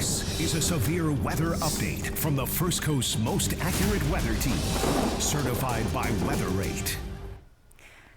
This is a severe weather update from the First Coast's most accurate weather team, certified by Weather Rate.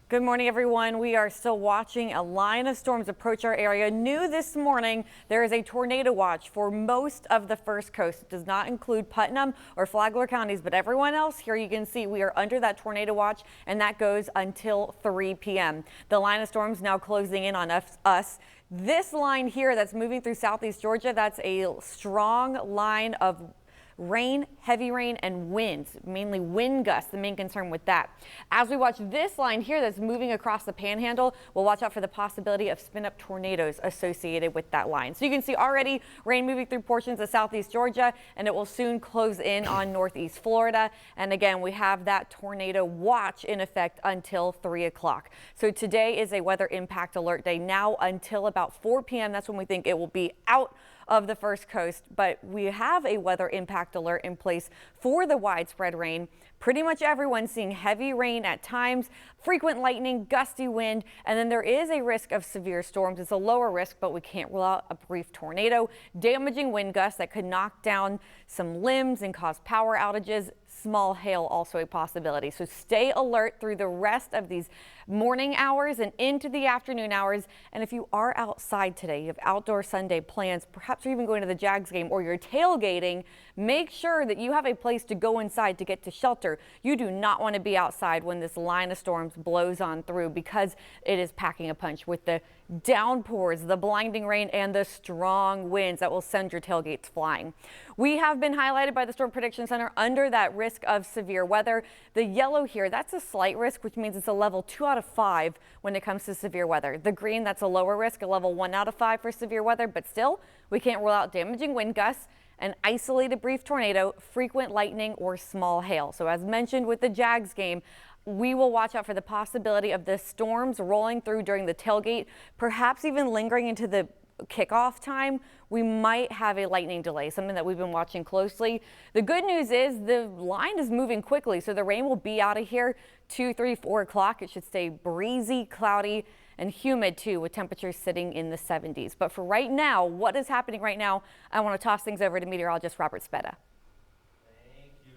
Good morning, everyone. We are still watching a line of storms approach our area. New this morning, there is a tornado watch for most of the First Coast. It does not include Putnam or Flagler counties, but everyone else here, you can see we are under that tornado watch, and that goes until 3 p.m. The line of storms now closing in on us. This line here that's moving through southeast Georgia, that's a strong line of rain, heavy rain, and winds, mainly wind gusts, the main concern with that. As we watch this line here that's moving across the panhandle, we'll watch out for the possibility of spin-up tornadoes associated with that line. So you can see already rain moving through portions of southeast Georgia, and it will soon close in on northeast Florida. And again, we have that tornado watch in effect until 3 o'clock. So today is a weather impact alert day now until about 4 p.m. That's when we think it will be out of the First Coast, but we have a weather impact alert in place for the widespread rain. Pretty much everyone's seeing heavy rain at times, frequent lightning, gusty wind, and then there is a risk of severe storms. It's a lower risk, but we can't rule out a brief tornado, damaging wind gusts that could knock down some limbs and cause power outages. Small hail also a possibility. So stay alert through the rest of these morning hours and into the afternoon hours. And if you are outside today, you have outdoor Sunday plans, perhaps you're even going to the Jags game or you're tailgating, make sure that you have a place to go inside to get to shelter. You do not want to be outside when this line of storms blows on through because it is packing a punch with the downpours, the blinding rain, and the strong winds that will send your tailgates flying. We have been highlighted by the Storm Prediction Center under that risk of severe weather. The yellow here, that's a slight risk, which means it's a level 2 out of 5 when it comes to severe weather. The green, that's a lower risk, a level 1 out of 5 for severe weather, but still, we can't rule out damaging wind gusts, an isolated brief tornado, frequent lightning, or small hail. So as mentioned with the Jags game, we will watch out for the possibility of the storms rolling through during the tailgate, perhaps even lingering into the kickoff time. We might have a lightning delay, something that we've been watching closely. The good news is the line is moving quickly, so the rain will be out of here 2, 3, 4 o'clock. It should stay breezy, cloudy, and humid too, with temperatures sitting in the 70s. But for right now, what is happening right now, I want to toss things over to meteorologist Robert Speta.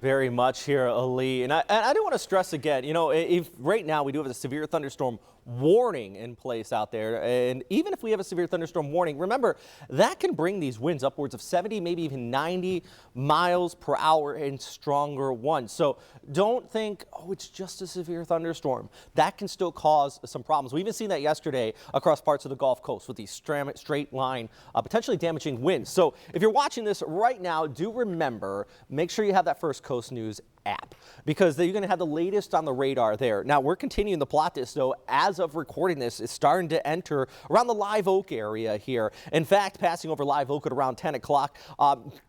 Very much here, Ali. And I do want to stress again, you know, if right now we do have a severe thunderstorm warning in place out there. And even if we have a severe thunderstorm warning, remember that can bring these winds upwards of 70, maybe even 90 miles per hour and stronger ones. So don't think, oh, it's just a severe thunderstorm. That can still cause some problems. We even seen that yesterday across parts of the Gulf Coast with these straight line, potentially damaging winds. So if you're watching this right now, do remember, make sure you have that First Coast News app because you're going to have the latest on the radar there. Now we're continuing to plot this, though. As of recording this, it's starting to enter around the Live Oak area here. In fact, passing over Live Oak at around 10 o'clock,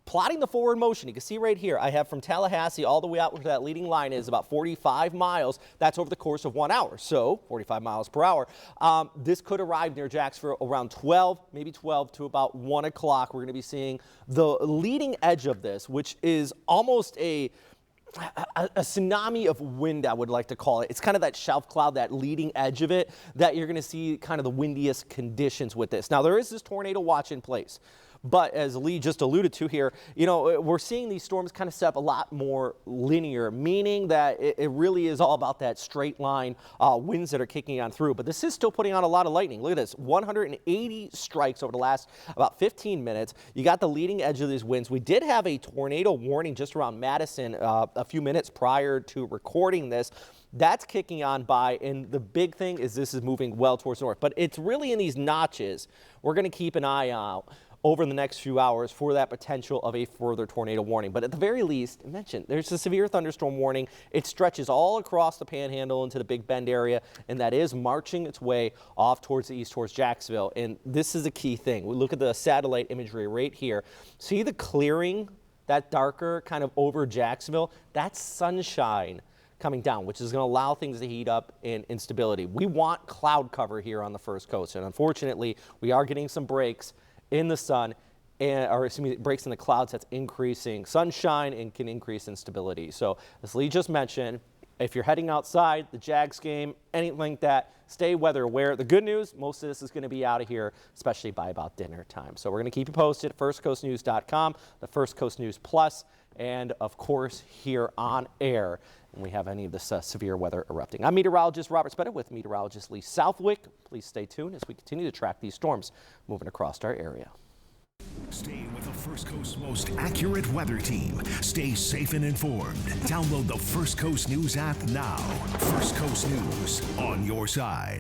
plotting the forward motion. You can see right here, I have from Tallahassee all the way out where that leading line is about 45 miles. That's over the course of 1 hour. So 45 miles per hour. This could arrive near Jacksonville around 12, maybe 12 to about 1 o'clock. We're going to be seeing the leading edge of this, which is almost a tsunami of wind, I would like to call it. It's kind of that shelf cloud, that leading edge of it, that you're going to see kind of the windiest conditions with this. Now, there is this tornado watch in place. But as Lee just alluded to here, you know, we're seeing these storms kind of set up a lot more linear, meaning that it really is all about that straight line winds that are kicking on through. But this is still putting on a lot of lightning. Look at this, 180 strikes over the last about 15 minutes. You got the leading edge of these winds. We did have a tornado warning just around Madison a few minutes prior to recording this. That's kicking on by, and the big thing is this is moving well towards north. But it's really in these notches. We're going to keep an eye out over the next few hours for that potential of a further tornado warning. But at the very least, I mentioned there's a severe thunderstorm warning. It stretches all across the panhandle into the Big Bend area, and that is marching its way off towards the east, towards Jacksonville. And this is a key thing. We look at the satellite imagery right here. See the clearing, that darker kind of over Jacksonville? That's sunshine coming down, which is going to allow things to heat up in instability. We want cloud cover here on the First Coast, and unfortunately, we are getting some breaks in the sun, or excuse me, breaks in the clouds. That's increasing sunshine and can increase instability. So as Lee just mentioned, if you're heading outside, the Jags game, anything like that, stay weather aware. The good news, most of this is going to be out of here, especially by about dinner time. So we're going to keep you posted at firstcoastnews.com, the First Coast News Plus, and of course here on air when we have any of this severe weather erupting. I'm meteorologist Robert Spetta with meteorologist Lee Southwick. Please stay tuned as we continue to track these storms moving across our area. Stay with the First Coast's most accurate weather team. Stay safe and informed. Download the First Coast News app now. First Coast News, on your side.